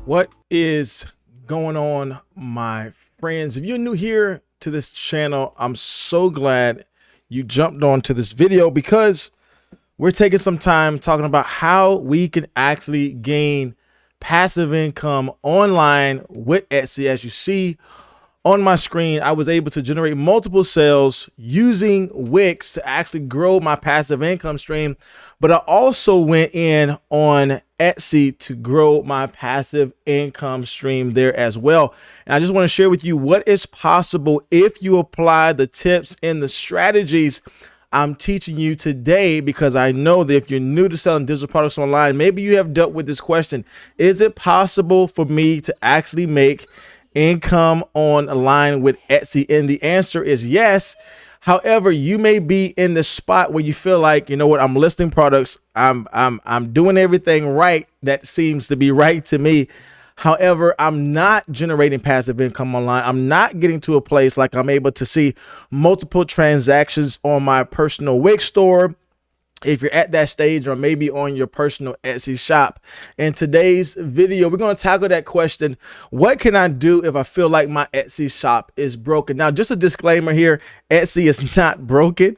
What is going on, my friends? If you're new here to this channel, I'm so glad you jumped onto this video because we're taking some time talking about how we can actually gain passive income online with Etsy. As you see on my screen, I was able to generate multiple sales using Wix to actually grow my passive income stream. But I also went in on Etsy to grow my passive income stream there as well. And I just want to share with you what is possible if you apply the tips and the strategies I'm teaching you today, because I know that if you're new to selling digital products online, maybe you have dealt with this question. Is it possible for me to actually make income online with Etsy? And the answer is yes. However, you may be in the spot where you feel like, you know what, I'm listing products, I'm doing everything right that seems to be right to me. However, I'm not generating passive income online. I'm not getting to a place like I'm able to see multiple transactions on my personal Wix store. If you're at that stage, or maybe on your personal Etsy shop, in today's video, we're going to tackle that question. What can I do if I feel like my Etsy shop is broken? Now, just a disclaimer here, Etsy is not broken.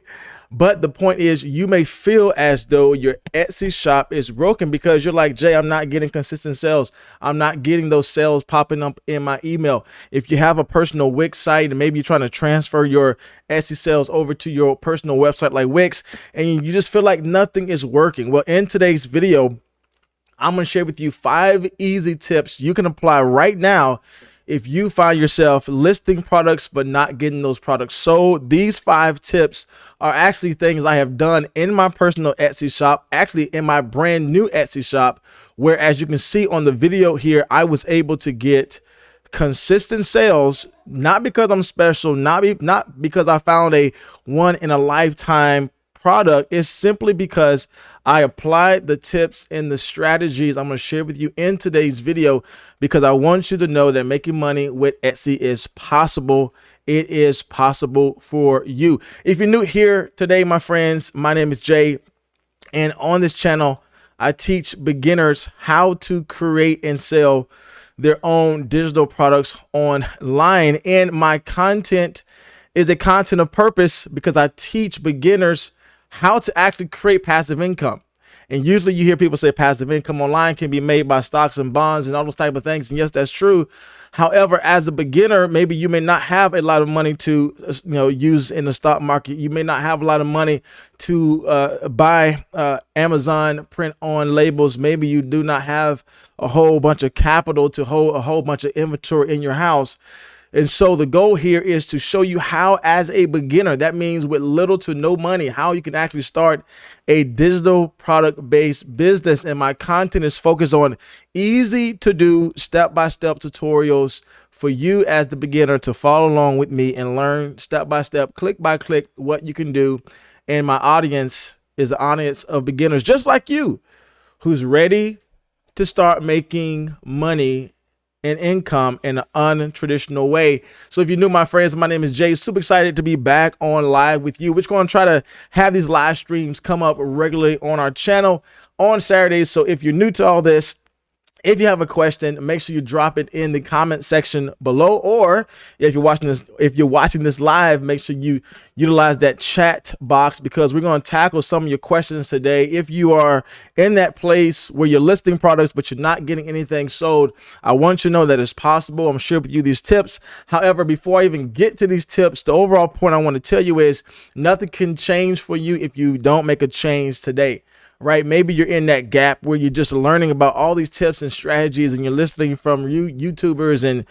But the point is, you may feel as though your Etsy shop is broken because you're like, Jay, I'm not getting consistent sales. I'm not getting those sales popping up in my email. If you have a personal Wix site and maybe you're trying to transfer your Etsy sales over to your personal website like Wix, and you just feel like nothing is working. Well, in today's video, I'm going to share with you 5 easy tips you can apply right now if you find yourself listing products but not getting those products sold. These 5 tips are actually things I have done in my personal Etsy shop, actually in my brand new Etsy shop, where, as you can see on the video here, I was able to get consistent sales, not because I'm special, not because I found a one in a lifetime product. Is simply because I applied the tips and the strategies I'm going to share with you in today's video, because I want you to know that making money with Etsy is possible. It is possible for you. If you're new here today, my friends, my name is Jay, and on this channel, I teach beginners how to create and sell their own digital products online. And my content is a content of purpose because I teach beginners how to actually create passive income. And usually you hear people say passive income online can be made by stocks and bonds and all those type of things. And yes, that's true. However, as a beginner, maybe you may not have a lot of money to use in the stock market. You may not have a lot of money to buy Amazon print on labels. Maybe you do not have a whole bunch of capital to hold a whole bunch of inventory in your house. And so the goal here is to show you how, as a beginner, that means with little to no money, how you can actually start a digital product-based business. And my content is focused on easy to do step-by-step tutorials for you as the beginner to follow along with me and learn step-by-step, click-by-click what you can do. And my audience is an audience of beginners just like you, who's ready to start making money and income in an untraditional way. So if you're new, my friends, my name is Jay. Super excited to be back on live with you. We're going to try to have these live streams come up regularly on our channel on Saturdays. So if you're new to all this, if you have a question, make sure you drop it in the comment section below, or if you're watching this live, make sure you utilize that chat box, because we're going to tackle some of your questions today. If you are in that place where you're listing products but you're not getting anything sold, I want you to know that it's possible. I'm sharing with you these tips. However, before I even get to these tips, the overall point I want to tell you is nothing can change for you if you don't make a change today. Right? Maybe you're in that gap where you're just learning about all these tips and strategies, and you're listening from YouTubers and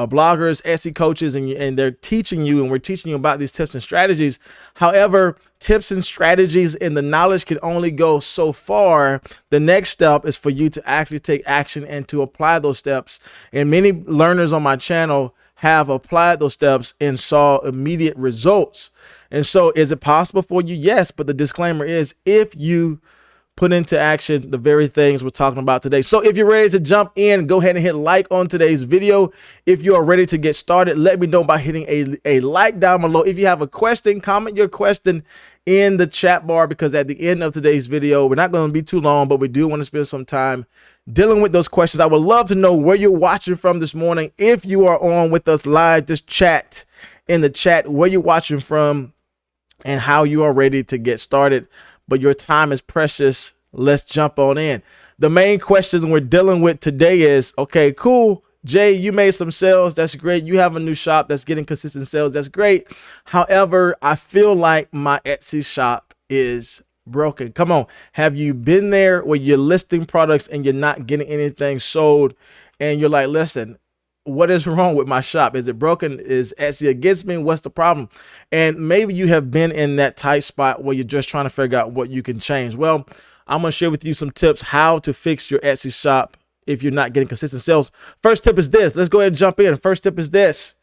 bloggers, Etsy coaches, and they're teaching you, and we're teaching you about these tips and strategies. However, tips and strategies and the knowledge can only go so far. The next step is for you to actually take action and to apply those steps. And many learners on my channel have applied those steps and saw immediate results. And so is it possible for you? Yes. But the disclaimer is, if you put into action the very things we're talking about today. So if you're ready to jump in, go ahead and hit like on today's video. If you are ready to get started, let me know by hitting a like down below. If you have a question, comment your question in the chat bar, because at the end of today's video, we're not going to be too long, but we do want to spend some time dealing with those questions. I would love to know where you're watching from this morning. If you are on with us live, just chat in the chat where you're watching from and how you are ready to get started. But your time is precious. Let's jump on in. The main question we're dealing with today is, okay, cool, Jay, you made some sales. That's great. You have a new shop that's getting consistent sales. That's great. However, I feel like my Etsy shop is broken. Come on. Have you been there where you're listing products and you're not getting anything sold? And you're like, listen, what is wrong with my shop? Is it broken? Is Etsy against me? What's the problem? And maybe you have been in that tight spot where you're just trying to figure out what you can change. Well, I'm going to share with you some tips how to fix your Etsy shop if you're not getting consistent sales. First tip is this. Let's go ahead and jump in. First tip is this.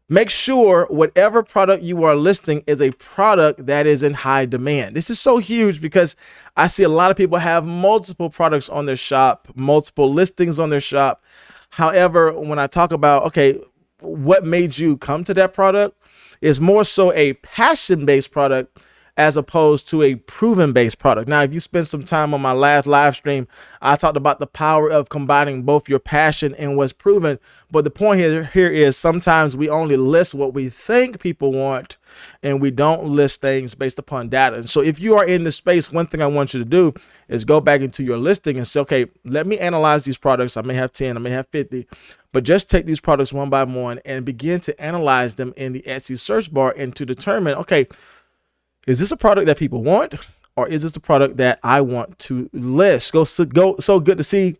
Make sure whatever product you are listing is a product that is in high demand. This is so huge because I see a lot of people have multiple products on their shop, multiple listings on their shop. However, when I talk about, okay, what made you come to that product is more so a passion-based product as opposed to a proven-based product. Now, if you spend some time on my last live stream, I talked about the power of combining both your passion and what's proven. But the point here is sometimes we only list what we think people want, and we don't list things based upon data. And so if you are in this space, one thing I want you to do is go back into your listing and say, okay, let me analyze these products. I may have 10, I may have 50, but just take these products one by one and begin to analyze them in the Etsy search bar and to determine, okay, is this a product that people want, or is this a product that I want to list? So good to see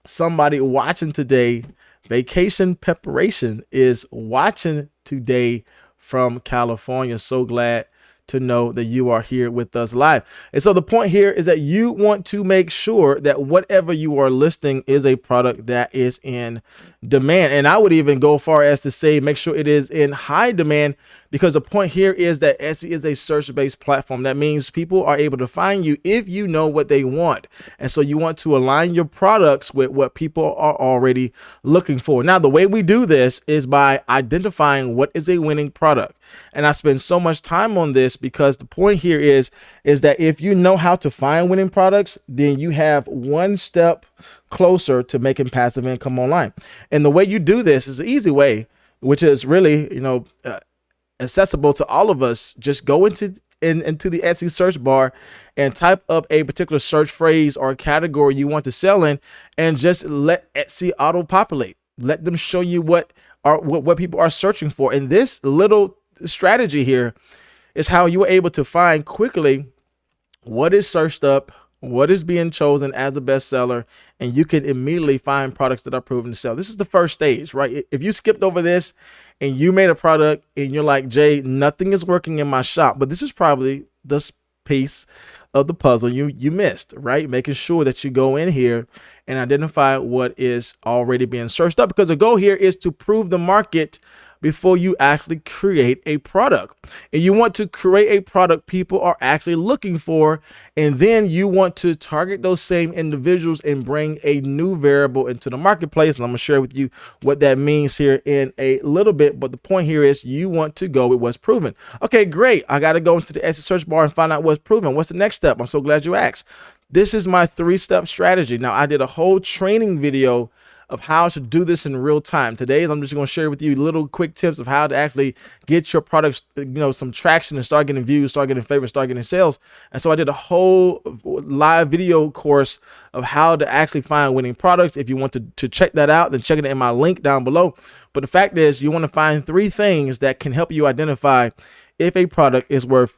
somebody watching today. Vacation Preparation is watching today from California. So glad to know that you are here with us live. And so the point here is that you want to make sure that whatever you are listing is a product that is in demand. And I would even go far as to say, make sure it is in high demand, because the point here is that Etsy is a search-based platform. That means people are able to find you if you know what they want. And so you want to align your products with what people are already looking for. Now, the way we do this is by identifying what is a winning product. And I spend so much time on this because the point here is that if you know how to find winning products, then you have one step closer to making passive income online. And the way you do this is an easy way, which is really, accessible to all of us. Just go into the Etsy search bar and type up a particular search phrase or category you want to sell in, and just let Etsy auto populate. Let them show you what people are searching for. And this little strategy here is how you are able to find quickly what is searched up, what is being chosen as a bestseller, and you can immediately find products that are proven to sell. This is the first stage, right? If you skipped over this and you made a product and you're like, Jay, nothing is working in my shop, but this is probably the piece of the puzzle you missed, right? Making sure that you go in here and identify what is already being searched up, because the goal here is to prove the market before you actually create a product. And you want to create a product people are actually looking for, and then you want to target those same individuals and bring a new variable into the marketplace. And I'm gonna share with you what that means here in a little bit, but the point here is you want to go with what's proven. Okay, great. I got to go into the Etsy search bar and find out what's proven. What's the next step? I'm so glad you asked. This is my 3-step strategy. Now, I did a whole training video of how to do this in real time. Today, I'm just going to share with you little quick tips of how to actually get your products, some traction and start getting views, start getting favorites, start getting sales. And so I did a whole live video course of how to actually find winning products. If you want to check that out, then check it in my link down below. But the fact is, you want to find 3 things that can help you identify if a product is worth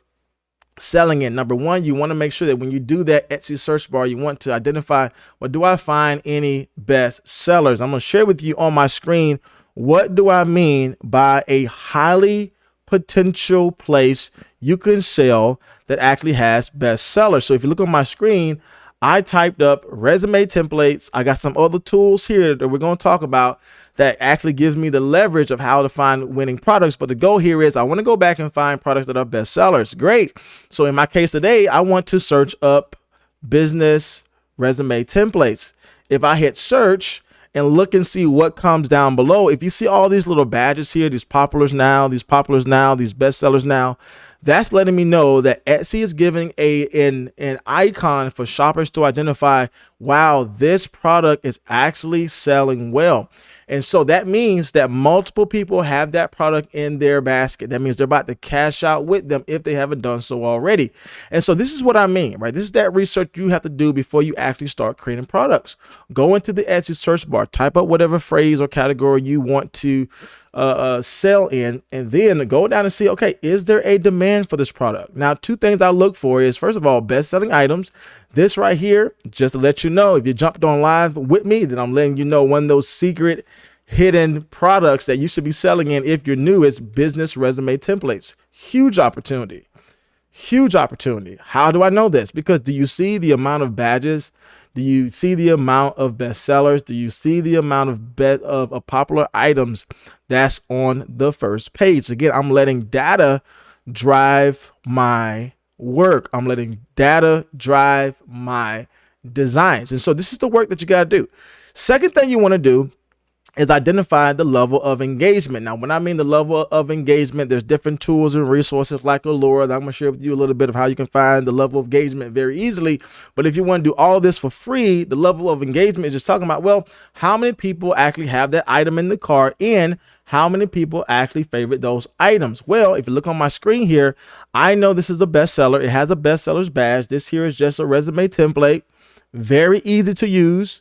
selling in. Number 1, you want to make sure that when you do that Etsy search bar, you want to identify, well, do I find any best sellers? I'm going to share with you on my screen, what do I mean by a highly potential place you can sell that actually has best sellers. So if you look on my screen, I typed up resume templates. I got some other tools here that we're going to talk about that actually gives me the leverage of how to find winning products. But the goal here is I want to go back and find products that are best sellers. Great. So in my case today, I want to search up business resume templates. If I hit search and look and see what comes down below, if you see all these little badges here, these populars now, these bestsellers now, that's letting me know that Etsy is giving an icon for shoppers to identify, wow, this product is actually selling well. And so that means that multiple people have that product in their basket. That means they're about to cash out with them if they haven't done so already. And so this is what I mean, right? This is that research you have to do before you actually start creating products. Go into the Etsy search bar, type up whatever phrase or category you want to sell in, and then go down and see, okay, is there a demand for this product? Now, two things I look for is, first of all, best-selling items. This right here, just to let you know, if you jumped on live with me, then I'm letting you know one of those secret hidden products that you should be selling in if you're new is business resume templates. Huge opportunity. Huge opportunity. How do I know this? Because do you see the amount of badges? Do you see the amount of bestsellers? Do you see the amount of popular items that's on the first page? Again, I'm letting data drive my work. I'm letting data drive my designs. And so this is the work that you got to do. Second thing you want to do is identify the level of engagement. Now, when I mean the level of engagement, there's different tools and resources like Allura that I'm gonna share with you a little bit of how you can find the level of engagement very easily. But if you want to do all this for free, the level of engagement is just talking about, well, how many people actually have that item in the cart and how many people actually favorite those items. Well, if you look on my screen here, I know this is a bestseller. It has a bestseller's badge. This here is just a resume template, very easy to use.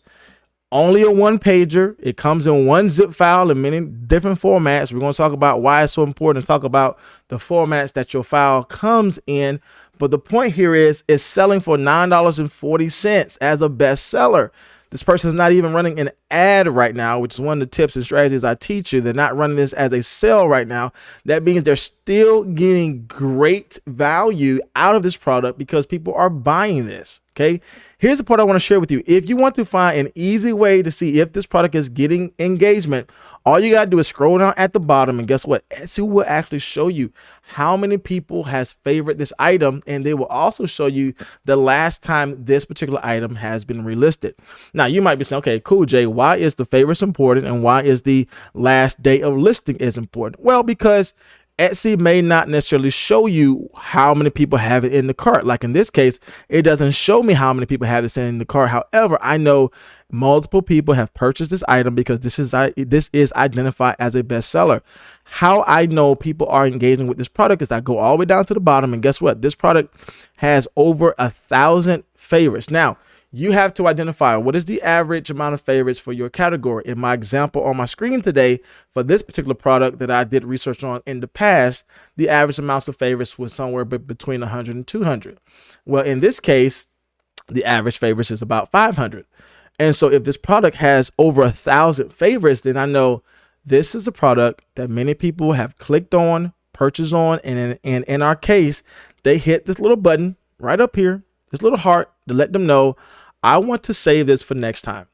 Only a one pager. It comes in one zip file in many different formats. We're going to talk about why it's so important to talk about the formats that your file comes in. But the point here is it's selling for $9.40 as a bestseller. This person is not even running an ad right now, which is one of the tips and strategies I teach you. They're not running this as a sale right now. That means they're still getting great value out of this product because people are buying this. Okay, here's the part I want to share with you. If you want to find an easy way to see if this product is getting engagement, all you got to do is scroll down at the bottom, and guess what? Etsy will actually show you how many people has favored this item, and they will also show you the last time this particular item has been relisted. Now, you might be saying, okay, cool, Jay, why is the favorites important and why is the last day of listing is important? Well, because Etsy may not necessarily show you how many people have it in the cart. Like in this case, it doesn't show me how many people have this in the cart. However, I know multiple people have purchased this item because this is identified as a bestseller. How I know people are engaging with this product is I go all the way down to the bottom, and guess what? This product has over 1,000 favorites. Now, you have to identify what is the average amount of favorites for your category. In my example on my screen today for this particular product that I did research on in the past, the average amounts of favorites was somewhere between 100 and 200. Well, in this case, the average favorites is about 500. And so if this product has over 1,000 favorites, then I know this is a product that many people have clicked on, purchased on, and in our case, they hit this little button right up here, this little heart, to let them know, I want to save this for next time.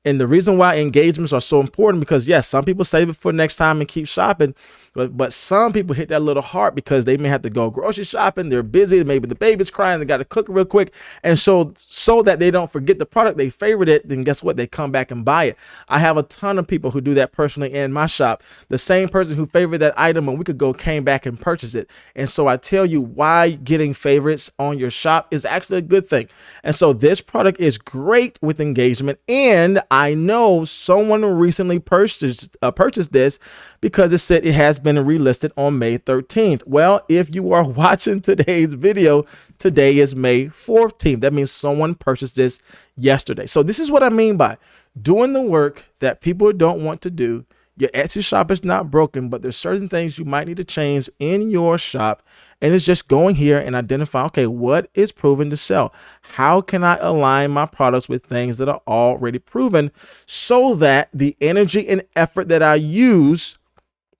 And the reason why engagements are so important, because yes, some people save it for next time and keep shopping, but some people hit that little heart because they may have to go grocery shopping. They're busy. Maybe the baby's crying. They got to cook real quick. And so that they don't forget the product, they favorite it, then guess what? They come back and buy it. I have a ton of people who do that personally in my shop. The same person who favored that item a week ago came back and purchased it. And so I tell you why getting favorites on your shop is actually a good thing. And so this product is great with engagement. And I know someone recently purchased this because it said it has been relisted on May 13th. Well, if you are watching today's video, today is May 14th. That means someone purchased this yesterday. So this is what I mean by doing the work that people don't want to do. Your Etsy shop is not broken, but there's certain things you might need to change in your shop. And it's just going here and identify, okay, what is proven to sell? How can I align my products with things that are already proven so that the energy and effort that I use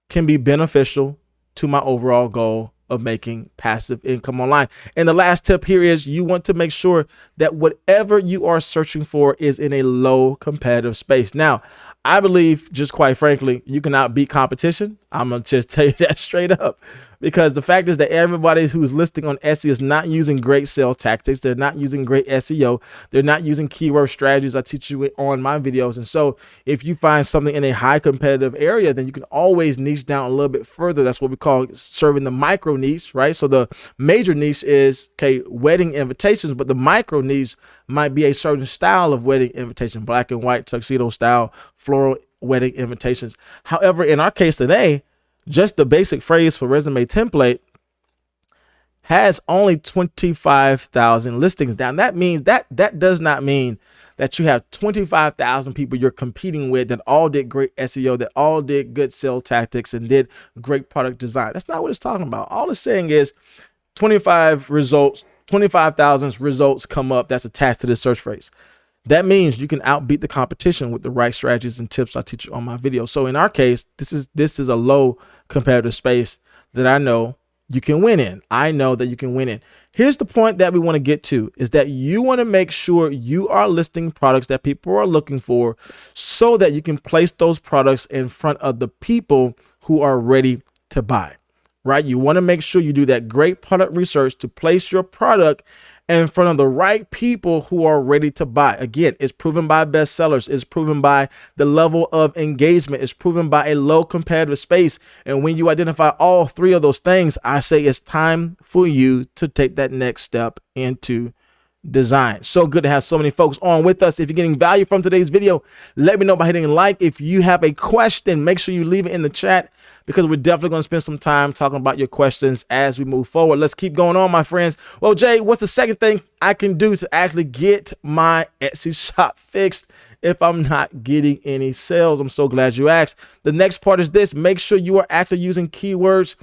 can be beneficial to my overall goal of making passive income online? And the last tip here is you want to make sure that whatever you are searching for is in a low competitive space. Now, I believe, just quite frankly, you cannot beat competition. I'm going to just tell you that straight up, because the fact is that everybody who's listing on Etsy is not using great sales tactics. They're not using great SEO. They're not using keyword strategies I teach you on my videos. And so if you find something in a high competitive area, then you can always niche down a little bit further. That's what we call serving the micro niche, right? So the major niche is, okay, wedding invitations, but the micro niche might be a certain style of wedding invitation, black and white, tuxedo style, floral wedding invitations. However, in our case today, just the basic phrase for resume template has only 25,000 listings. Now that means that does not mean that you have 25,000 people you're competing with that all did great SEO, that all did good sales tactics and did great product design. That's not what it's talking about. All it's saying is 25,000 results come up that's attached to this search phrase. That means you can outbeat the competition with the right strategies and tips I teach you on my video. So in our case, this is a low competitive space that I know you can win in. I know that you can win in. Here's the point that we want to get to, is that you want to make sure you are listing products that people are looking for so that you can place those products in front of the people who are ready to buy, right? You want to make sure you do that great product research to place your product in front of the right people who are ready to buy. Again, it's proven by bestsellers. It's proven by the level of engagement. It's proven by a low competitive space. And when you identify all three of those things, I say it's time for you to take that next step into design. So good to have so many folks on with us. If you're getting value from today's video, let me know by hitting like. If you have a question, make sure you leave it in the chat, because we're definitely going to spend some time talking about your questions as we move forward. Let's keep going on, my friends. Well, Jay, what's the second thing I can do to actually get my Etsy shop fixed if I'm not getting any sales? I'm so glad you asked. The next part is this: make sure you are actually using keywords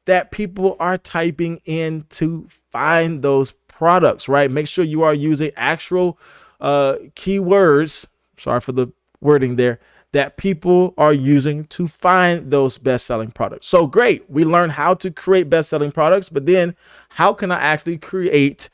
that people are typing in to find those products, right? Make sure you are using actual keywords, sorry for the wording there, that people are using to find those best-selling products. So great, we learned how to create best-selling products, but then how can I actually create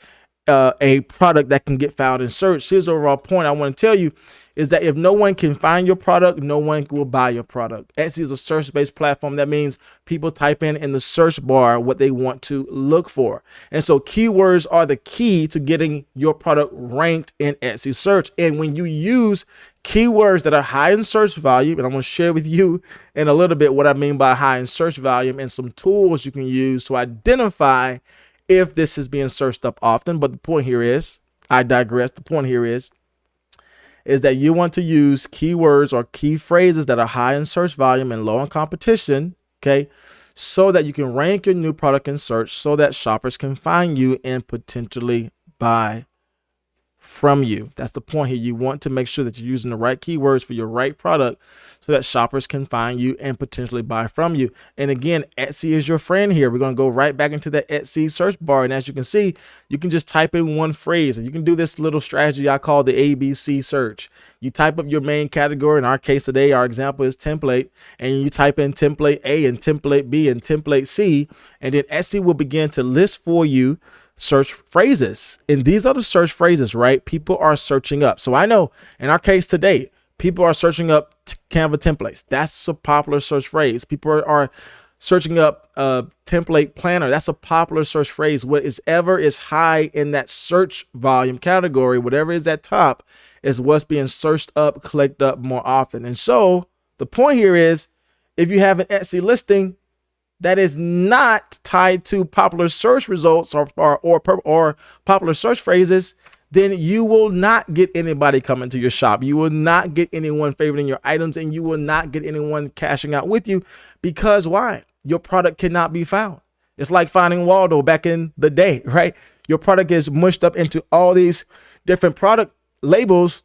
a product that can get found in search? Here's the overall point I want to tell you, is that if no one can find your product, no one will buy your product. Etsy is a search-based platform. That means people type in the search bar what they want to look for. And so keywords are the key to getting your product ranked in Etsy search. And when you use keywords that are high in search volume, and I'm going to share with you in a little bit what I mean by high in search volume and some tools you can use to identify if this is being searched up often. But the point here is, I digress. The point here is that you want to use keywords or key phrases that are high in search volume and low in competition, okay, so that you can rank your new product in search so that shoppers can find you and potentially buy from you. That's the point here. You want to make sure that you're using the right keywords for your right product so that shoppers can find you and potentially buy from you. And again, Etsy is your friend here. We're going to go right back into that Etsy search bar. And as you can see, you can just type in one phrase, and you can do this little strategy I call the ABC search. You type up your main category. In our case today, our example is template, and you type in template A and template B and template C, and then Etsy will begin to list for you search phrases. And these are the search phrases, right? People are searching up. So I know in our case today, people are searching up Canva templates. That's a popular search phrase. People are searching up template planner. That's a popular search phrase. Whatever is high in that search volume category, whatever is at top, is what's being searched up, clicked up more often. And so the point here is, if you have an Etsy listing that is not tied to popular search results or popular search phrases, then you will not get anybody coming to your shop. You will not get anyone favoriting your items, and you will not get anyone cashing out with you. Because why? Your product cannot be found. It's like finding Waldo back in the day, right? Your product is mushed up into all these different product labels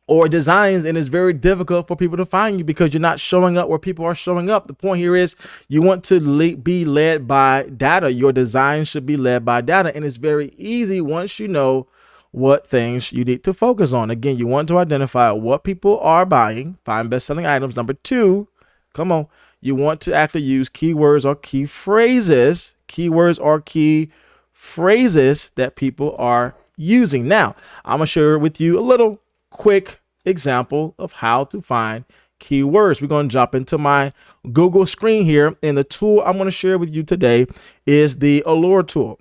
or designs, and it's very difficult for people to find you because you're not showing up where people are showing up. The point here is you want to be led by data. Your design should be led by data, and it's very easy once you know what things you need to focus on. Again, you want to identify what people are buying, find best-selling items. Number two, come on, you want to actually use keywords or key phrases, that people are using. Now, I'm going to share with you a little quick example of how to find keywords. We're going to jump into my Google screen here. And the tool I'm going to share with you today is the Allure tool.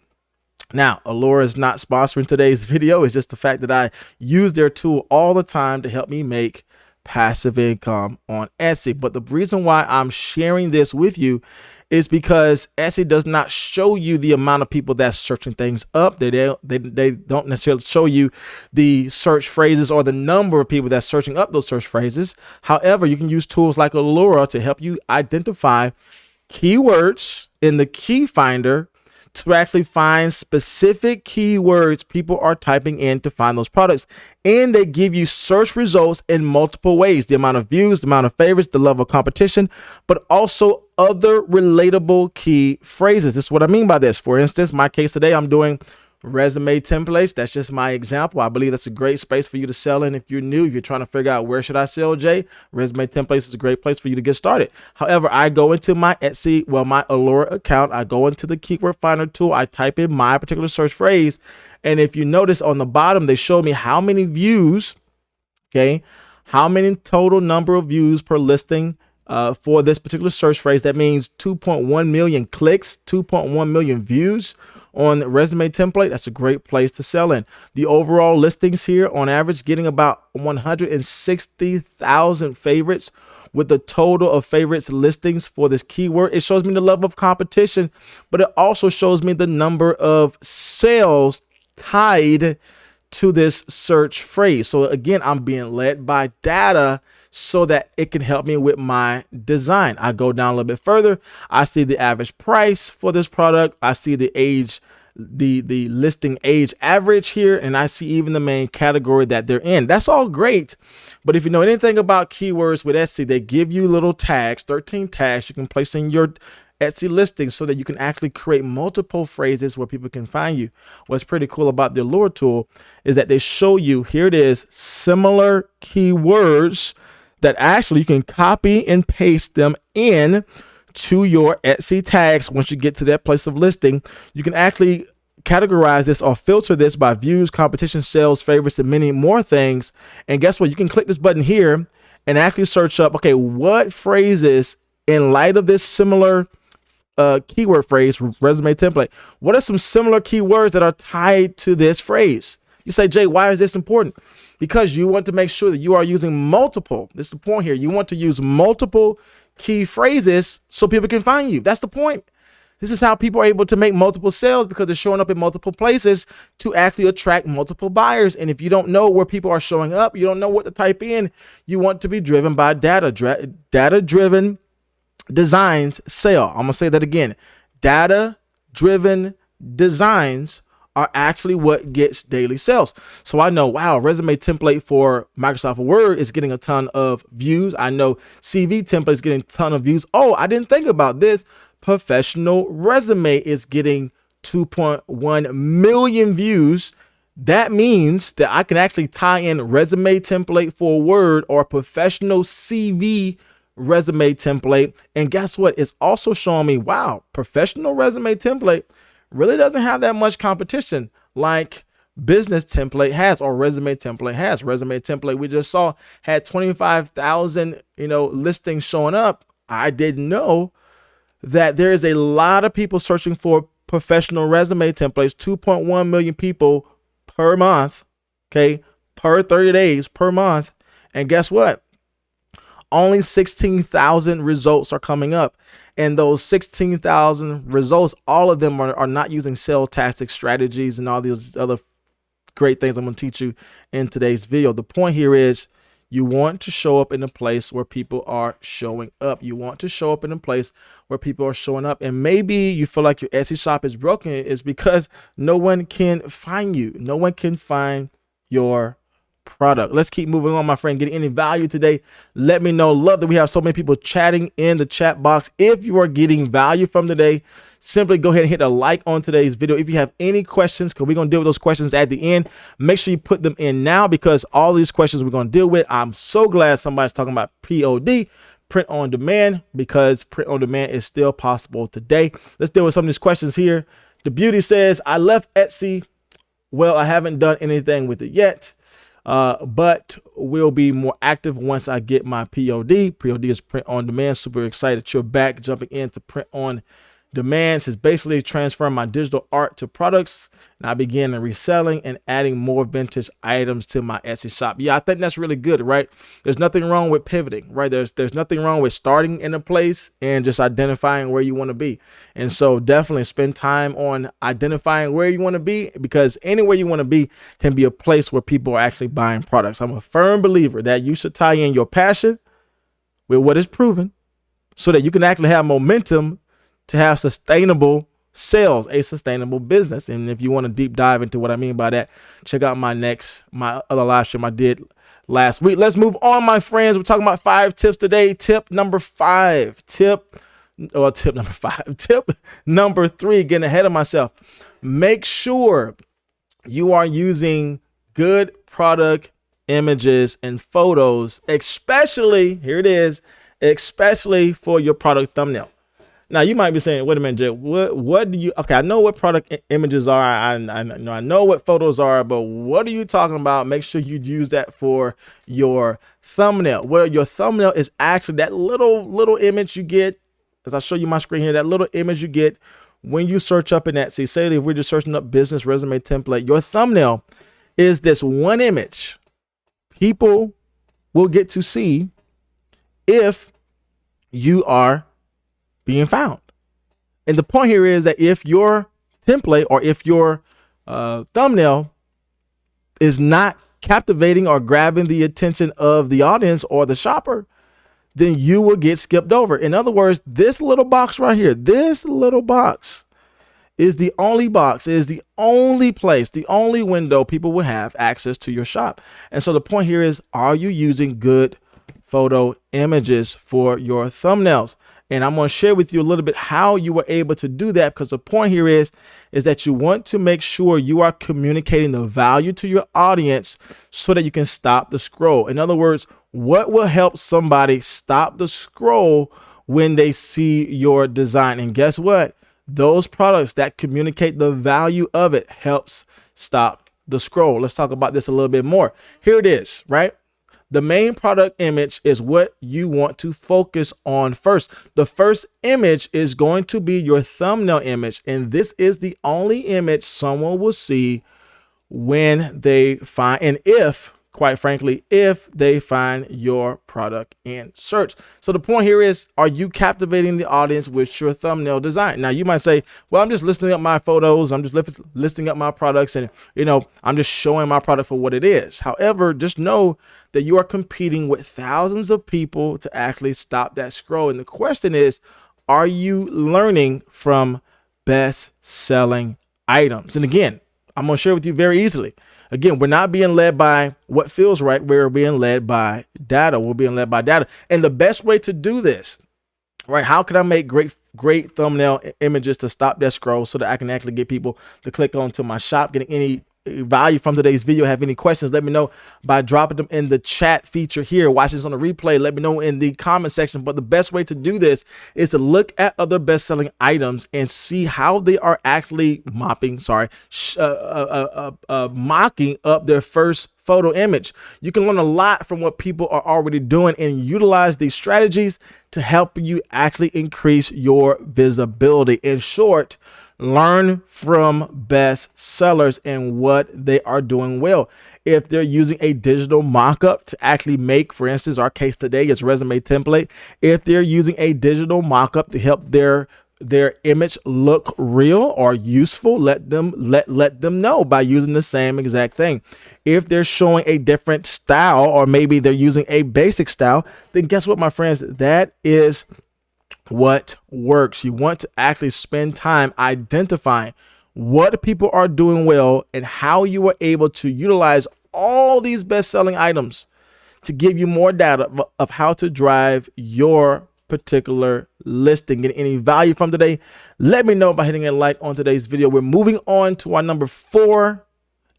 Now, Allure is not sponsoring today's video. It's just the fact that I use their tool all the time to help me make passive income on Etsy. But the reason why I'm sharing this with you is because Etsy does not show you the amount of people that's searching things up. They don't necessarily show you the search phrases or the number of people that's searching up those search phrases. However, you can use tools like Allure to help you identify keywords in the key finder to actually find specific keywords people are typing in to find those products. And they give you search results in multiple ways: the amount of views, the amount of favorites, the level of competition, but also other relatable key phrases. This is what I mean by this. For instance, my case today, I'm doing resume templates. That's just my example. I believe that's a great space for you to sell in. If you're new, if you're trying to figure out where should I sell, Jay, resume templates is a great place for you to get started. However, I go into my Etsy, my Allure account, I go into the keyword finder tool, I type in my particular search phrase. And if you notice on the bottom, they show me how many views, okay, how many total number of views per listing for this particular search phrase. That means 2.1 million clicks, 2.1 million views on resume template. That's a great place to sell in. The overall listings here on average getting about 160,000 favorites with the total of favorites listings for this keyword. It shows me the level of competition, but it also shows me the number of sales tied to this search phrase. So again, I'm being led by data so that it can help me with my design. I go down a little bit further. I see the average price for this product. I see the age, the listing age average here, and I see even the main category that they're in. That's all great. But if you know anything about keywords with Etsy, they give you little tags, 13 tags you can place in your Etsy listings so that you can actually create multiple phrases where people can find you. What's pretty cool about the Allure tool is that they show you, here it is, similar keywords that actually you can copy and paste them in to your Etsy tags. Once you get to that place of listing, you can actually categorize this or filter this by views, competition, sales, favorites, and many more things. And guess what? You can click this button here and actually search up, okay, what phrases in light of this similar keyword phrase, resume template, what are some similar keywords that are tied to this phrase? You say, Jay, why is this important? Because you want to make sure that you are using multiple. This is the point here. You want to use multiple key phrases so people can find you. That's the point. This is how people are able to make multiple sales, because they're showing up in multiple places to actually attract multiple buyers. And if you don't know where people are showing up, you don't know what to type in, you want to be driven by data. Data-driven designs sell. I'm going to say that again. Data-driven designs are actually what gets daily sales. So I know, wow, resume template for Microsoft Word is getting a ton of views. I know CV template is getting a ton of views. Oh, I didn't think about this. Professional resume is getting 2.1 million views. That means that I can actually tie in resume template for Word or professional CV resume template. And guess what? It's also showing me, wow, professional resume template really doesn't have that much competition like business template has or resume template has. Resume template we just saw had 25,000, listings showing up. I didn't know that there is a lot of people searching for professional resume templates, 2.1 million people per month, okay, per 30 days per month. And guess what? Only 16,000 results are coming up. And those 16,000 results, all of them are not using sales tactics, strategies, and all these other great things I'm going to teach you in today's video. The point here is you want to show up in a place where people are showing up. You want to show up in a place where people are showing up. And maybe you feel like your Etsy shop is broken. It's because no one can find you. No one can find your product. Let's keep moving on, my friend. Getting any value today? Let me know. Love that we have so many people chatting in the chat box. If you are getting value from today, simply go ahead and hit a like on today's video. If you have any questions, because we're going to deal with those questions at the end, make sure you put them in now, because all these questions we're going to deal with. I'm so glad somebody's talking about POD, print on demand, because print on demand is still possible today. Let's deal with some of these questions here. The beauty says, I left Etsy. Well, I haven't done anything with it yet. but will be more active once I get my POD. POD is print on demand. Super excited that you're back, jumping into print on demand. Is basically transferring my digital art to products, and I begin reselling and adding more vintage items to my Etsy shop. Yeah, I think that's really good, right? There's nothing wrong with pivoting, right? There's nothing wrong with starting in a place and just identifying where you want to be. And so definitely spend time on identifying where you want to be, because anywhere you want to be can be a place where people are actually buying products. I'm a firm believer that you should tie in your passion with what is proven so that you can actually have momentum to have sustainable sales, a sustainable business. And if you want to deep dive into what I mean by that, check out my other live stream I did last week. Let's move on, my friends. We're talking about 5 tips today. Tip number 3, getting ahead of myself. Make sure you are using good product images and photos, especially, here it is, especially for your product thumbnail. Now you might be saying, wait a minute, Jay, what do you, okay, I know what product images are. I know what photos are, but what are you talking about? Make sure you use that for your thumbnail, where your thumbnail is actually that little image you get, as I show you my screen here, that little image you get when you search up in Etsy. Say if we're just searching up business resume template, your thumbnail is this one image people will get to see if you are being found. And the point here is that if your template or if your thumbnail is not captivating or grabbing the attention of the audience or the shopper, then you will get skipped over. In other words, this little box right here, this little box is the only box, is the only place, the only window people will have access to your shop. And so the point here is, are you using good photo images for your thumbnails? And I'm going to share with you a little bit how you were able to do that, because the point here is that you want to make sure you are communicating the value to your audience so that you can stop the scroll. In other words, what will help somebody stop the scroll when they see your design? And guess what? Those products that communicate the value of it helps stop the scroll. Let's talk about this a little bit more. Here it is, right? The main product image is what you want to focus on first. The first image is going to be your thumbnail image, and this is the only image someone will see when they find, and if, quite frankly, if they find your product in search. So the point here is, are you captivating the audience with your thumbnail design? Now you might say, well, I'm just listing up my photos, I'm just listing up my products, and I'm just showing my product for what it is. However, just know that you are competing with thousands of people to actually stop that scroll. And the question is, are you learning from best-selling items? And again, I'm going to share with you very easily. Again, we're not being led by what feels right. We're being led by data. We're being led by data. And the best way to do this, right? How can I make great thumbnail images to stop that scroll so that I can actually get people to click onto my shop? Getting any value from today's video, have any questions, let me know by dropping them in the chat feature here. Watch this on the replay, let me know in the comment section. But the best way to do this is to look at other best-selling items and see how they are actually mocking up their first photo image. You can learn a lot from what people are already doing and utilize these strategies to help you actually increase your visibility. In short, learn from best sellers and what they are doing well. If they're using a digital mock-up to actually make, for instance, our case today is resume template. If they're using a digital mock-up to help their image look real or useful, let them know by using the same exact thing. If they're showing a different style, or maybe they're using a basic style, then guess what, my friends? That is what works. You want to actually spend time identifying what people are doing well and how you are able to utilize all these best-selling items to give you more data of how to drive your particular listing. Get any value from today? Let me know by hitting a like on today's video. We're moving on to our number 4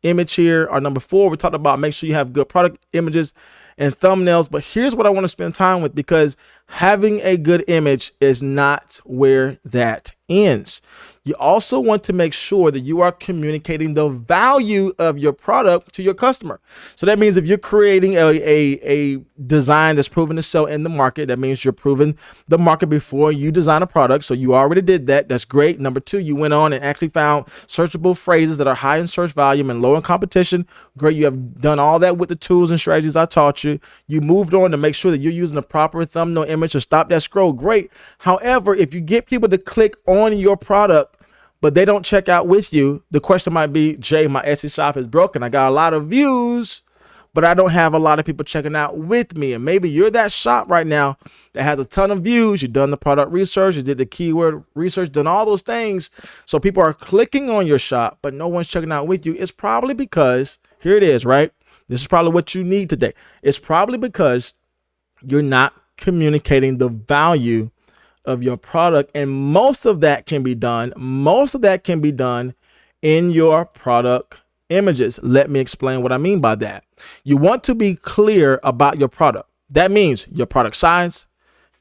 image here. Our number 4, we talked about make sure you have good product images and thumbnails. But here's what I want to spend time with, because having a good image is not where that ends. You also want to make sure that you are communicating the value of your product to your customer. So that means if you're creating a design that's proven to sell in the market, that means you're proving the market before you design a product. So you already did that. That's great. Number two, you went on and actually found searchable phrases that are high in search volume and low in competition. Great. You have done all that with the tools and strategies I taught you. You moved on to make sure that you're using the proper thumbnail image to stop that scroll. Great. However, if you get people to click on your product, but they don't check out with you, the question might be, Jay, my Etsy shop is broken. I got a lot of views, but I don't have a lot of people checking out with me. And maybe you're that shop right now that has a ton of views. You've done the product research, you did the keyword research, done all those things. So people are clicking on your shop, but no one's checking out with you. It's probably because, here it is, right? This is probably what you need today. It's probably because you're not communicating the value of your product, and most of that can be done in your product images. Let me explain what I mean by that. You want to be clear about your product. That means your product size,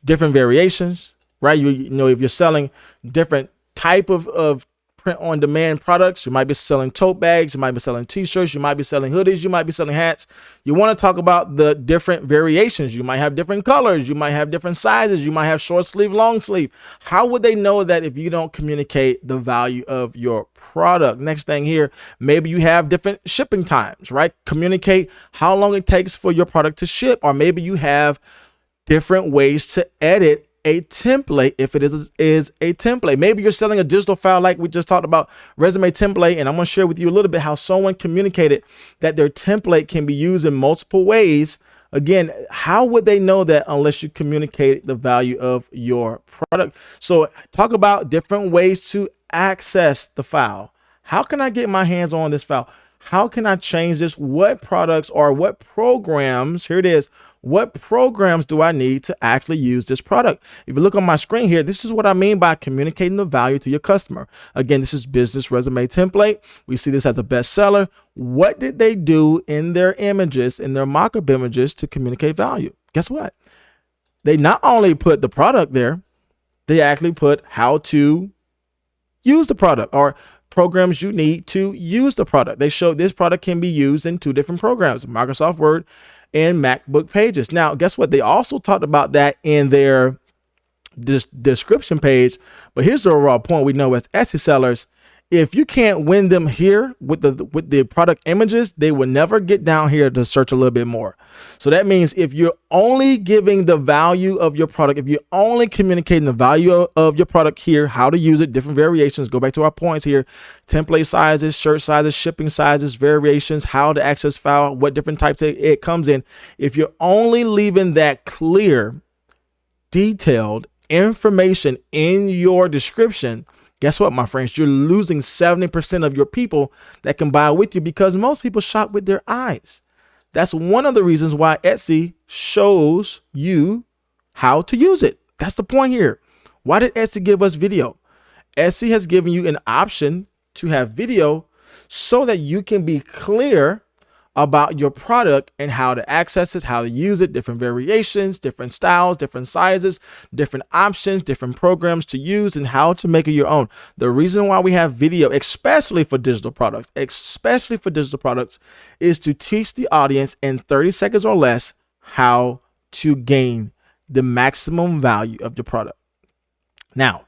different variations, right? You know, if you're selling different type of print on demand products, you might be selling tote bags, you might be selling t-shirts, you might be selling hoodies, you might be selling hats. You want to talk about the different variations. You might have different colors, you might have different sizes, you might have short sleeve, long sleeve. How would they know that if you don't communicate the value of your product? Next thing here, maybe you have different shipping times, right? Communicate how long it takes for your product to ship, or maybe you have different ways to edit a template if it is a template. Maybe you're selling a digital file like we just talked about, resume template, and I'm going to share with you a little bit how someone communicated that their template can be used in multiple ways. Again, how would they know that unless you communicate the value of your product? So talk about different ways to access the file. How can I get my hands on this file? How can I change this? What products or what programs, here it is, what programs do I need to actually use this product? If you look on my screen here, this is what I mean by communicating the value to your customer. Again, this is business resume template. We see this as a bestseller. What did they do in their images, in their mock-up images, to communicate value? Guess what? They not only put the product there, they actually put how to use the product or programs you need to use the product. They showed this product can be used in two different programs, Microsoft Word and MacBook Pages. Now, guess what? They also talked about that in their description page. But here's the overall point we know as Etsy sellers: if you can't win them here with the product images, they will never get down here to search a little bit more. So that means if you're only giving the value of your product, if you're only communicating the value of your product here, how to use it, different variations, go back to our points here, template sizes, shirt sizes, shipping sizes, variations, how to access file, what different types it comes in. If you're only leaving that clear, detailed information in your description, guess what, my friends? You're losing 70% of your people that can buy with you, because most people shop with their eyes. That's one of the reasons why Etsy shows you how to use it. That's the point here. Why did Etsy give us video? Etsy has given you an option to have video so that you can be clear about your product and how to access it, how to use it, different variations, different styles, different sizes, different options, different programs to use, and how to make it your own. The reason why we have video, especially for digital products, is to teach the audience in 30 seconds or less how to gain the maximum value of your product. Now,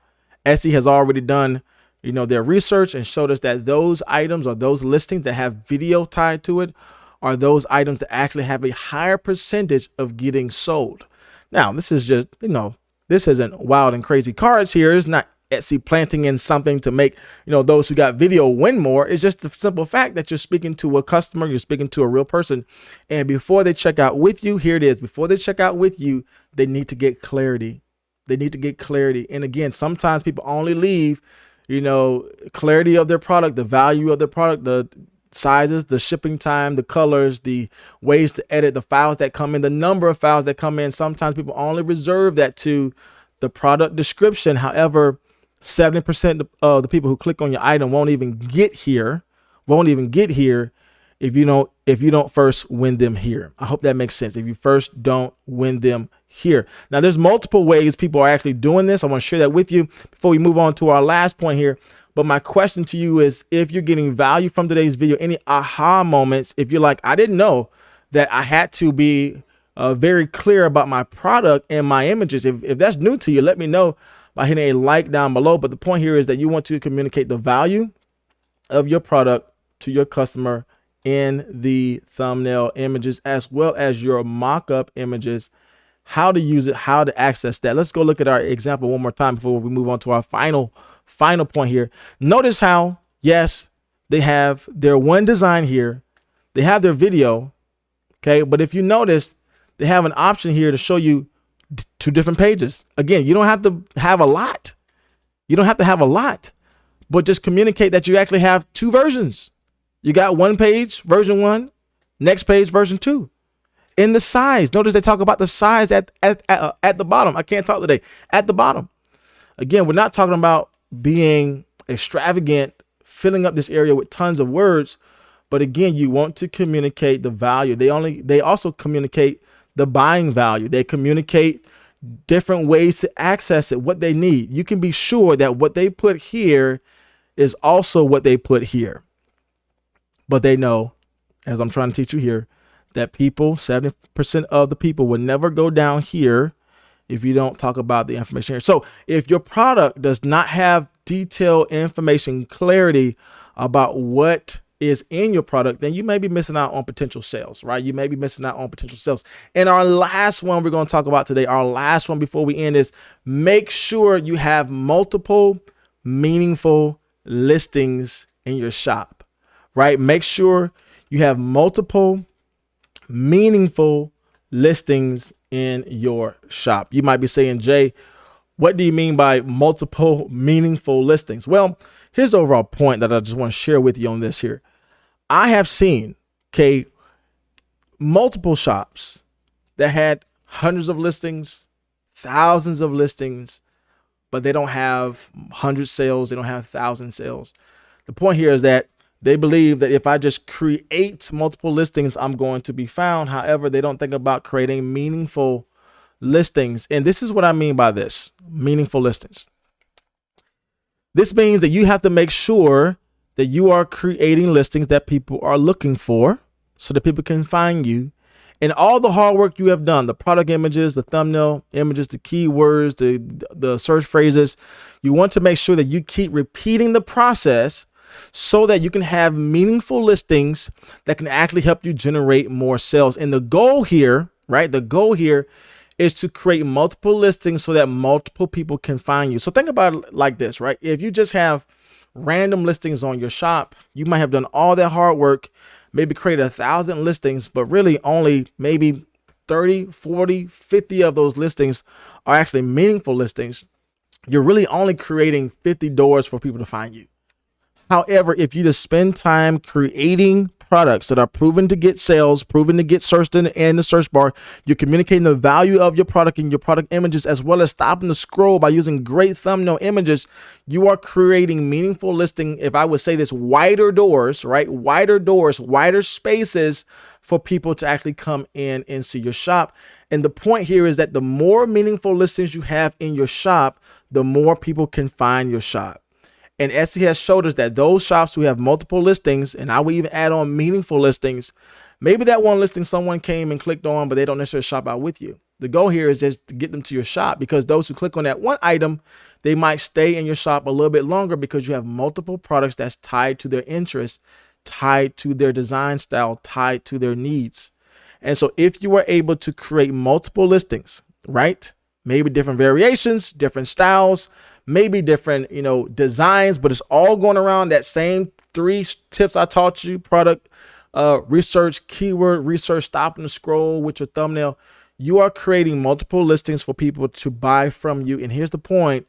Etsy has already done their research and showed us that those items or those listings that have video tied to it are those items that actually have a higher percentage of getting sold. Now, this is just, this isn't wild and crazy cards here. It's not Etsy planting in something to make, those who got video win more. It's just the simple fact that you're speaking to a customer, you're speaking to a real person. And before they check out with you, here it is. Before they check out with you, they need to get clarity. They need to get clarity. And again, sometimes people only leave clarity of their product, the value of their product, the sizes, the shipping time, the colors, the ways to edit, the files that come in, the number of files that come in. Sometimes people only reserve that to the product description. However, 70% of the people who click on your item won't even get here if you don't first win them here. I hope that makes sense. If you first don't win them here. Now, there's multiple ways people are actually doing this. I want to share that with you before we move on to our last point here. But my question to you is, if you're getting value from today's video, any aha moments, if you're like, I didn't know that I had to be very clear about my product and my images. If that's new to you, let me know by hitting a like down below. But the point here is that you want to communicate the value of your product to your customer in the thumbnail images, as well as your mock-up images, how to use it, how to access that. Let's go look at our example one more time before we move on to our final point here. Notice how, yes, they have their one design here. They have their video. Okay. But if you notice, they have an option here to show you two different pages. Again, you don't have to have a lot. You don't have to have a lot, but just communicate that you actually have two versions. You got one page, version 1, next page, version 2. In the size, notice they talk about the size at the bottom. I can't talk today. At the bottom. Again, we're not talking about being extravagant, filling up this area with tons of words. But again, you want to communicate the value. They also communicate the buying value. They communicate different ways to access it, what they need. You can be sure that what they put here is also what they put here. But they know, as I'm trying to teach you here, that 70% of the people will never go down here if you don't talk about the information here. So if your product does not have detailed information, clarity about what is in your product, then you may be missing out on potential sales, right? You may be missing out on potential sales. And our last one we're going to talk about today, our last one before we end, is make sure you have multiple meaningful listings in your shop, right? Make sure you have multiple meaningful listings in your shop. You might be saying, Jay, what do you mean by multiple meaningful listings? Well, here's the overall point that I just want to share with you on this here. I have seen, multiple shops that had hundreds of listings, thousands of listings, but they don't have 100 sales. They don't have 1,000 sales. The point here is that they believe that if I just create multiple listings, I'm going to be found. However, they don't think about creating meaningful listings. And this is what I mean by this, meaningful listings. This means that you have to make sure that you are creating listings that people are looking for so that people can find you. And all the hard work you have done, the product images, the thumbnail images, the keywords, the search phrases, you want to make sure that you keep repeating the process so that you can have meaningful listings that can actually help you generate more sales. And the goal here, right? The goal here is to create multiple listings so that multiple people can find you. So think about it like this, right? If you just have random listings on your shop, you might have done all that hard work, maybe created 1,000 listings, but really only maybe 30, 40, 50 of those listings are actually meaningful listings. You're really only creating 50 doors for people to find you. However, if you just spend time creating products that are proven to get sales, proven to get searched in the search bar, you're communicating the value of your product and your product images, as well as stopping the scroll by using great thumbnail images, you are creating meaningful listing. If I would say this, wider doors, right? Wider doors, wider spaces for people to actually come in and see your shop. And the point here is that the more meaningful listings you have in your shop, the more people can find your shop. And Etsy has showed us that those shops who have multiple listings, and I will even add on meaningful listings, maybe that one listing someone came and clicked on, but they don't necessarily shop out with you. The goal here is just to get them to your shop, because those who click on that one item, they might stay in your shop a little bit longer because you have multiple products that's tied to their interests, tied to their design style, tied to their needs. And so if you are able to create multiple listings, right? Maybe different variations, different styles, maybe different, designs, but it's all going around that same 3 tips I taught you: product research, keyword research, stopping the scroll with your thumbnail. You are creating multiple listings for people to buy from you. And here's the point: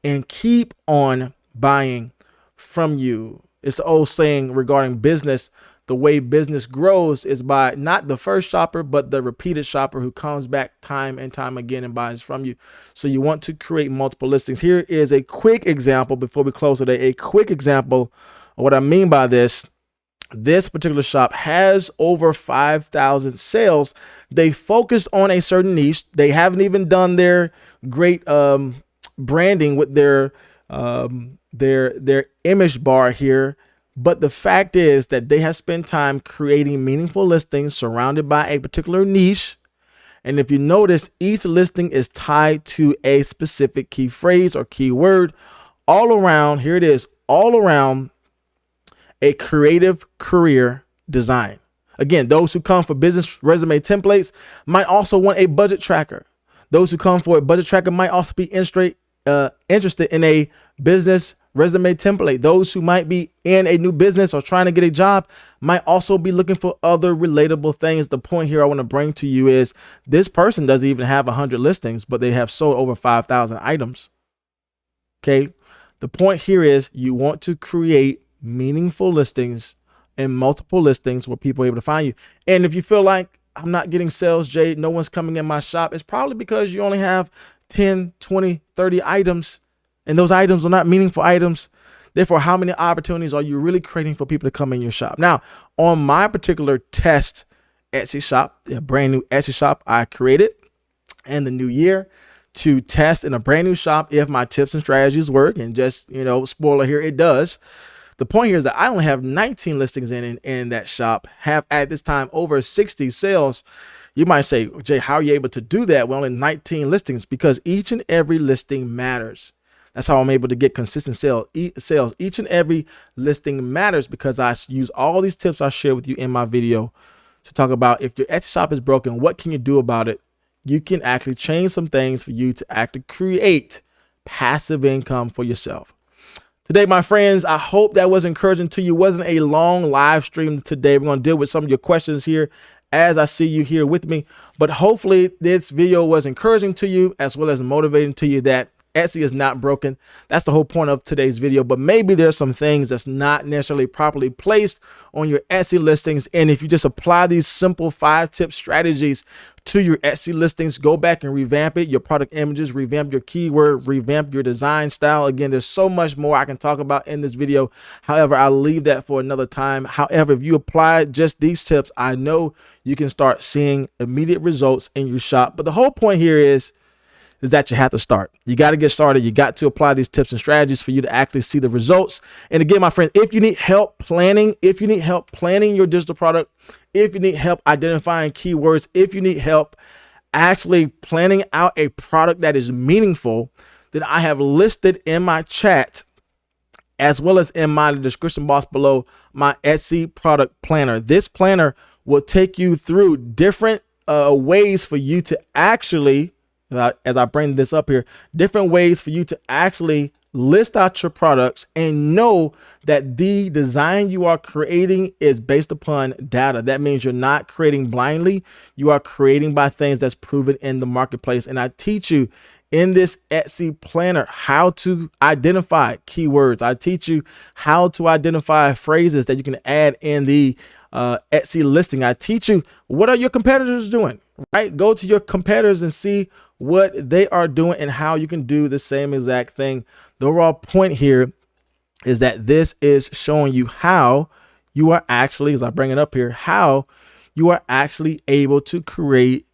and keep on buying from you. It's the old saying regarding business. The way business grows is by not the first shopper, but the repeated shopper who comes back time and time again and buys from you. So you want to create multiple listings. Here is a quick example before we close today, a quick example of what I mean by this. This particular shop has over 5,000 sales. They focus on a certain niche. They haven't even done their great branding with their image bar here. But the fact is that they have spent time creating meaningful listings surrounded by a particular niche. And if you notice, each listing is tied to a specific key phrase or keyword all around. Here it is, all around a creative career design. Again, those who come for business resume templates might also want a budget tracker. Those who come for a budget tracker might also be interested in a business resume template. Those who might be in a new business or trying to get a job might also be looking for other relatable things. The point here I want to bring to you is this person doesn't even have 100 listings, but they have sold over 5,000 items. Okay. The point here is you want to create meaningful listings and multiple listings where people are able to find you. And if you feel like I'm not getting sales, Jay, no one's coming in my shop, it's probably because you only have 10, 20, 30 items, and those items are not meaningful items. Therefore, how many opportunities are you really creating for people to come in your shop? Now, on my particular test Etsy shop, a brand new Etsy shop I created in the new year to test in a brand new shop if my tips and strategies work. And just, spoiler here, it does. The point here is that I only have 19 listings in that shop, have at this time over 60 sales. You might say, Jay, how are you able to do that? Well, only 19 listings, because each and every listing matters. That's how I'm able to get consistent sales. Each and every listing matters because I use all these tips I share with you in my video to talk about if your Etsy shop is broken, what can you do about it? You can actually change some things for you to actually create passive income for yourself. Today, my friends, I hope that was encouraging to you. It wasn't a long live stream today. We're going to deal with some of your questions here as I see you here with me. But hopefully this video was encouraging to you as well as motivating to you that Etsy is not broken. That's the whole point of today's video. But maybe there's some things that's not necessarily properly placed on your Etsy listings. And if you just apply these simple 5-tip strategies to your Etsy listings, go back and revamp it, your product images, revamp your keyword, revamp your design style. Again, there's so much more I can talk about in this video. However, I'll leave that for another time. However, if you apply just these tips, I know you can start seeing immediate results in your shop. But the whole point here is that you have to start. You got to get started. You got to apply these tips and strategies for you to actually see the results. And again, my friend, if you need help planning, your digital product, if you need help identifying keywords, if you need help actually planning out a product that is meaningful, then I have listed in my chat as well as in my description box below my Etsy product planner. This planner will take you through different ways for you to actually, as I bring this up here, different ways for you to actually list out your products and know that the design you are creating is based upon data. That means you're not creating blindly. You are creating by things that's proven in the marketplace. And I teach you in this Etsy planner how to identify keywords. I teach you how to identify phrases that you can add in the Etsy listing. I teach you what are your competitors doing, right? Go to your competitors and see what they are doing and how you can do the same exact thing. The overall point here is that this is showing you how you are actually, as I bring it up here, how you are actually able to create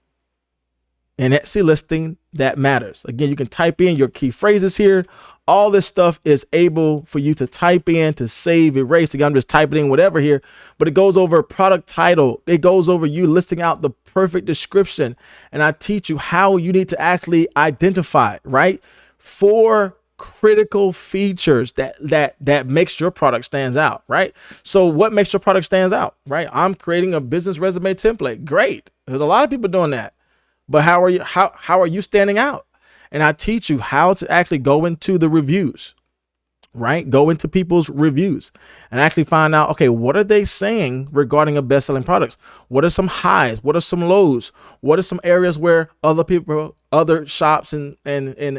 an Etsy listing that matters. Again, you can type in your key phrases here. All this stuff is able for you to type in, to save, erase. Again, I'm just typing in whatever here, but it goes over product title. It goes over you listing out the perfect description. And I teach you how you need to actually identify, right? 4 critical features that makes your product stands out, right? So what makes your product stands out, right? I'm creating a business resume template. Great. There's a lot of people doing that. But how are you standing out? And I teach you how to actually go into the reviews, right? Go into people's reviews and actually find out, okay, what are they saying regarding a best-selling products? What are some highs? What are some lows? What are some areas where other people, other shops and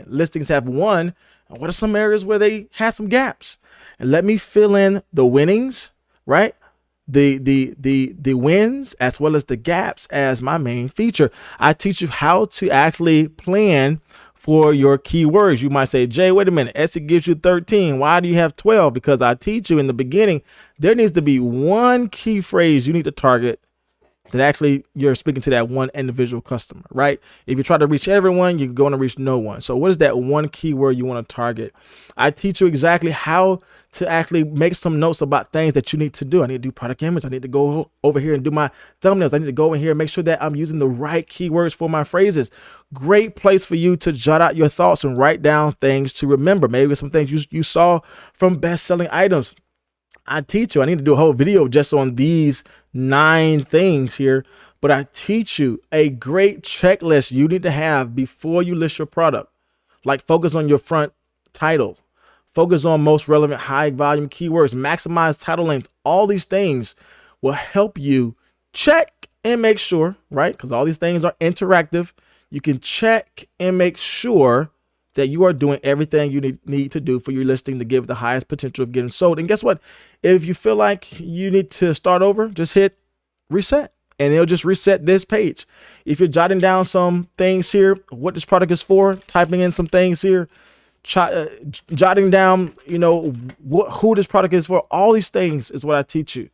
listings have won? And what are some areas where they had some gaps? And let me fill in the winnings, right? The wins as well as the gaps as my main feature. I teach you how to actually plan for your keywords. You might say, Jay, wait a minute, Etsy gives you 13. Why do you have 12? Because I teach you in the beginning, there needs to be one key phrase you need to target that actually you're speaking to that one individual customer, right? If you try to reach everyone, you're going to reach no one. So what is that one keyword you want to target? I teach you exactly how to actually make some notes about things that you need to do. I need to do product image. I need to go over here and do my thumbnails. I need to go in here and make sure that I'm using the right keywords for my phrases. Great place for you to jot out your thoughts and write down things to remember. Maybe some things you saw from best-selling items. I teach you. I need to do a whole video just on these 9 things here, but I teach you a great checklist you need to have before you list your product. Like focus on your front title, focus on most relevant high volume keywords, maximize title length. All these things will help you check and make sure, right? Because all these things are interactive. You can check and make sure that you are doing everything you need to do for your listing to give the highest potential of getting sold. And guess what? If you feel like you need to start over, just hit reset and it'll just reset this page. If you're jotting down some things here, what this product is for, typing in some things here, jotting down, who this product is for, all these things is what I teach you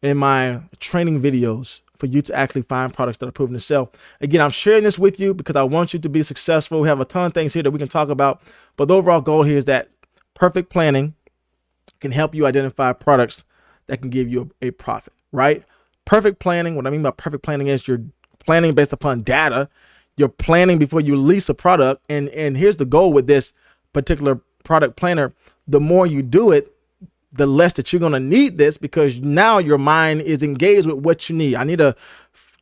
in my training videos for you to actually find products that are proven to sell. Again, I'm sharing this with you because I want you to be successful. We have a ton of things here that we can talk about, but the overall goal here is that perfect planning can help you identify products that can give you a profit, right? Perfect planning. What I mean by perfect planning is you're planning based upon data. You're planning before you release a product. And here's the goal with this particular product planner. The more you do it, the less that you're going to need this, because now your mind is engaged with what you need. I need a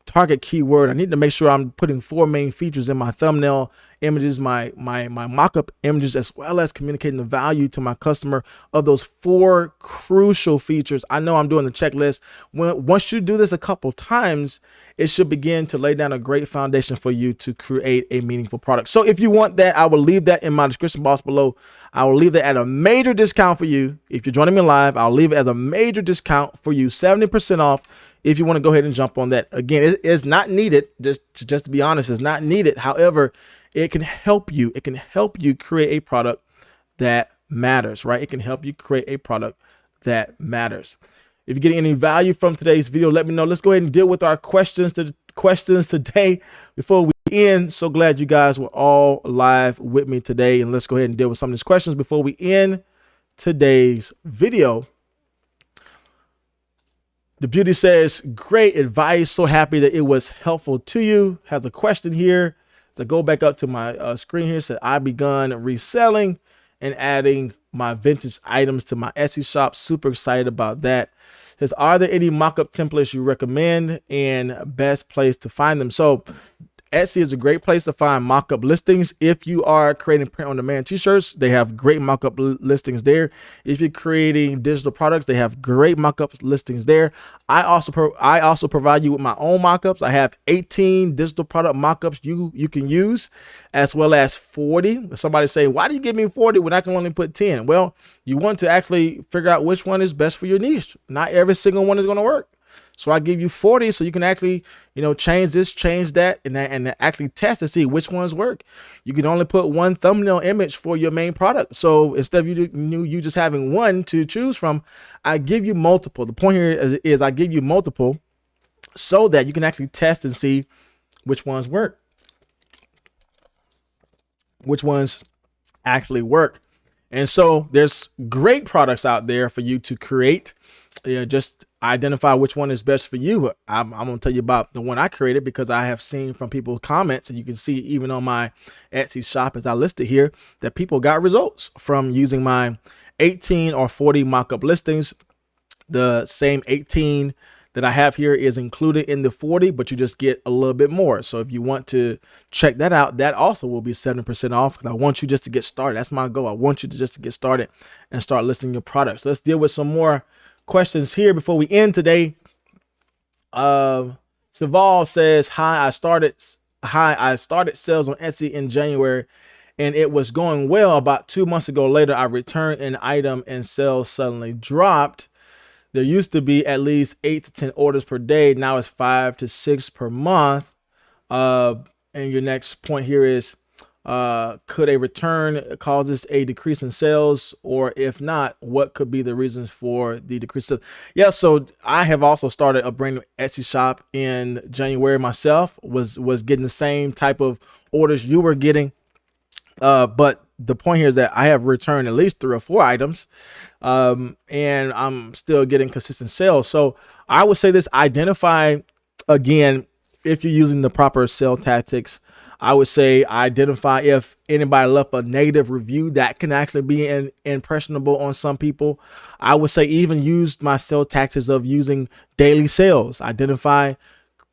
target keyword. I need to make sure I'm putting 4 main features in my thumbnail images, my mock-up images, as well as communicating the value to my customer of those 4 crucial features. I know I'm doing the checklist. Once you do this a couple times, it should begin to lay down a great foundation for you to create a meaningful product. So if you want that, I will leave that in my description box below. I will leave that at a major discount for you. If you're joining me live, I'll leave it as a major discount for you, 70% off. If you want to go ahead and jump on that. Again, it is not needed. Just to be honest, it's not needed. However, it can help you. It can help you create a product that matters, right? It can help you create a product that matters. If you're getting any value from today's video, let me know. Let's go ahead and deal with our questions today before we end. So glad you guys were all live with me today. And let's go ahead and deal with some of these questions before we end today's video. The Beauty says, great advice. So happy that it was helpful to you. Has a question here. So go back up to my screen here. Said, I begun reselling and adding my vintage items to my Etsy shop. Super excited about that. Says, are there any mock-up templates you recommend and best place to find them? So Etsy is a great place to find mock-up listings. If you are creating print-on-demand t-shirts, they have great mock-up listings there. If you're creating digital products, they have great mock-up listings there. I also provide you with my own mock-ups. I have 18 digital product mock-ups you can use, as well as 40. Somebody say, why do you give me 40 when I can only put 10? Well, you want to actually figure out which one is best for your niche. Not every single one is going to work. So I give you 40 so you can actually, change this, change that, and actually test to see which ones work. You can only put 1 thumbnail image for your main product. So instead of you just having 1 to choose from, I give you multiple. The point here is I give you multiple so that you can actually test and see which ones work, which ones actually work. And so there's great products out there for you to create. Just identify which one is best for you. I'm going to tell you about the one I created because I have seen from people's comments, and you can see even on my Etsy shop as I listed here, that people got results from using my 18 or 40 mock-up listings. The same 18 that I have here is included in the 40, but you just get a little bit more. So if you want to check that out, that also will be 70% off, because I want you just to get started. That's my goal. I want you to just to get started and start listing your products. Let's deal with some more questions here before we end today. Saval says, I started sales on Etsy in January and it was going well. About 2 months ago later, I returned an item and sales suddenly dropped. There used to be at least 8 to 10 orders per day. Now it's 5 to 6 per month. And your next point here is, Could a return causes a decrease in sales, or if not, what could be the reasons for the decrease? Yeah, so I have also started a brand new Etsy shop in January myself. Was getting the same type of orders you were getting, but the point here is that I have returned at least 3 or 4 items, and I'm still getting consistent sales. So I would say this: identify, again, if you're using the proper sale tactics. I would say identify if anybody left a negative review that can actually be impressionable on some people. I would say even use my sale tactics of using daily sales. Identify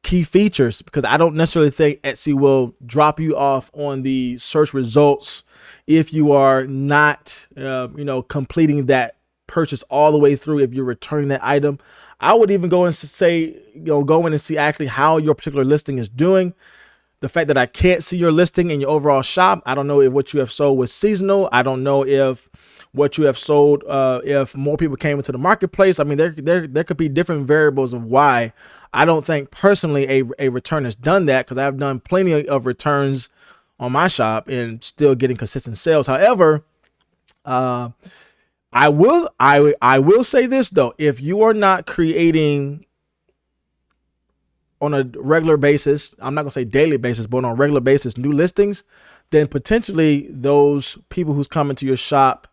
key features, because I don't necessarily think Etsy will drop you off on the search results if you are not, completing that purchase all the way through. If you're returning that item, I would even go and say, go in and see actually how your particular listing is doing. The fact that I can't see your listing in your overall shop, I don't know if what you have sold was seasonal. I don't know if what you have sold, if more people came into the marketplace. I mean, there could be different variables of why. I don't think personally a return has done that, because I've done plenty of returns on my shop and still getting consistent sales. However, I will say this though: if you are not creating on a regular basis, I'm not gonna say daily basis, but on a regular basis, new listings, then potentially those people who's coming to your shop,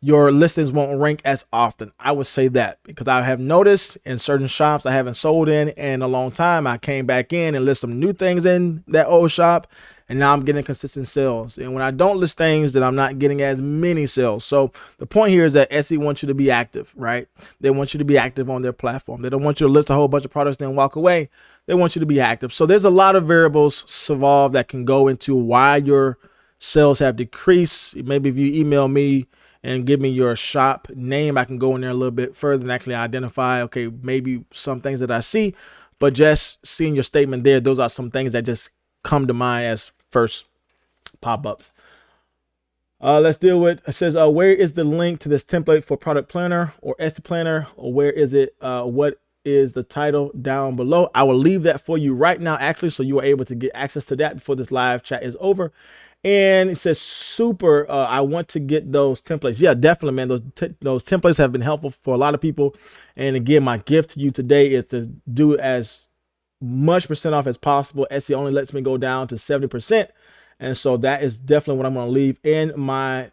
your listings won't rank as often. I would say that, because I have noticed in certain shops I haven't sold in a long time, I came back in and list some new things in that old shop, and now I'm getting consistent sales. And when I don't list things, then I'm not getting as many sales. So the point here is that Etsy wants you to be active, right? They want you to be active on their platform. They don't want you to list a whole bunch of products then walk away. They want you to be active. So there's a lot of variables involved that can go into why your sales have decreased. Maybe if you email me and give me your shop name, I can go in there a little bit further and actually identify, okay, maybe some things that I see. But just seeing your statement there, those are some things that just come to mind as first pop-ups. Let's deal with, it says, where is the link to this template for Product Planner or Etsy Planner, or where is it? What is the title down below? I will leave that for you right now, actually, so you are able to get access to that before this live chat is over. And it says, super, I want to get those templates. Yeah, definitely, man. Those templates have been helpful for a lot of people. And again, my gift to you today is to do as much percent off as possible. Etsy only lets me go down to 70%. And so that is definitely what I'm going to leave in my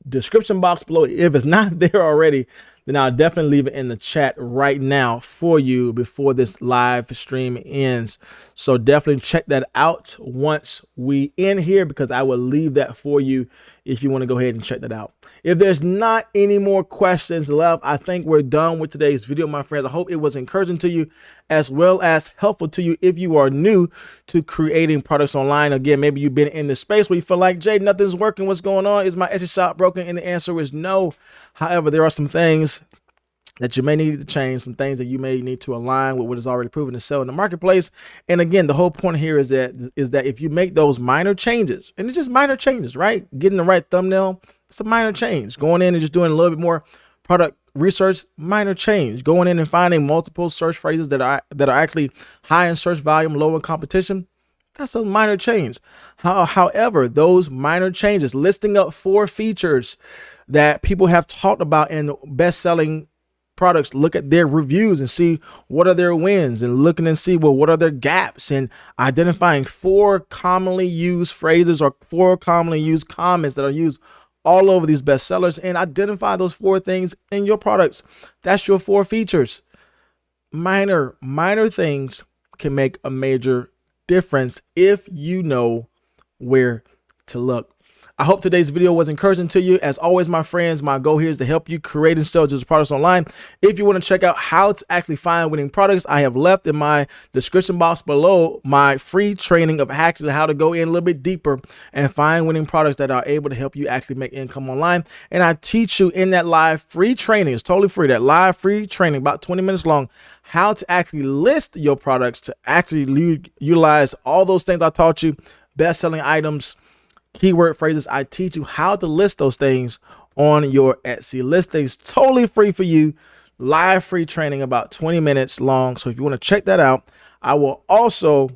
description box below. If it's not there already, then I'll definitely leave it in the chat right now for you before this live stream ends. So definitely check that out once we end here, because I will leave that for you if you want to go ahead and check that out. If there's not any more questions left, I think we're done with today's video, my friends. I hope it was encouraging to you as well as helpful to you if you are new to creating products online. Again, maybe you've been in this space where you feel like, Jay, nothing's working. What's going on? Is my Etsy shop broken? And the answer is no. However, there are some things that you may need to change, some things that you may need to align with what is already proven to sell in the marketplace. And again, the whole point here is that if you make those minor changes, and it's just minor changes, right? Getting the right thumbnail, it's a minor change. Going in and just doing a little bit more product research, minor change. Going in and finding multiple search phrases that are actually high in search volume, low in competition, that's a minor change. However, those minor changes, listing up 4 features that people have talked about in best-selling products, look at their reviews and see what are their wins, and looking and see, well, what are their gaps, and identifying 4 commonly used phrases or 4 commonly used comments that are used all over these bestsellers, and identify those 4 things in your products. That's your 4 features. Minor things can make a major difference if you know where to look. I hope today's video was encouraging to you. As always, my friends, my goal here is to help you create and sell digital products online. If you want to check out how to actually find winning products, I have left in my description box below my free training of actually how to go in a little bit deeper and find winning products that are able to help you actually make income online. And I teach you in that live free training, it's totally free, that live free training, about 20 minutes long, how to actually list your products, to actually utilize all those things I taught you, best-selling items, keyword phrases. I teach you how to list those things on your Etsy listings. Totally free for you. Live free training, about 20 minutes long. So if you want to check that out, I will also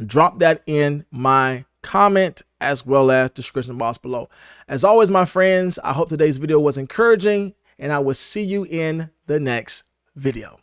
drop that in my comment, as well as description box below. As always, my friends, I hope today's video was encouraging, and I will see you in the next video.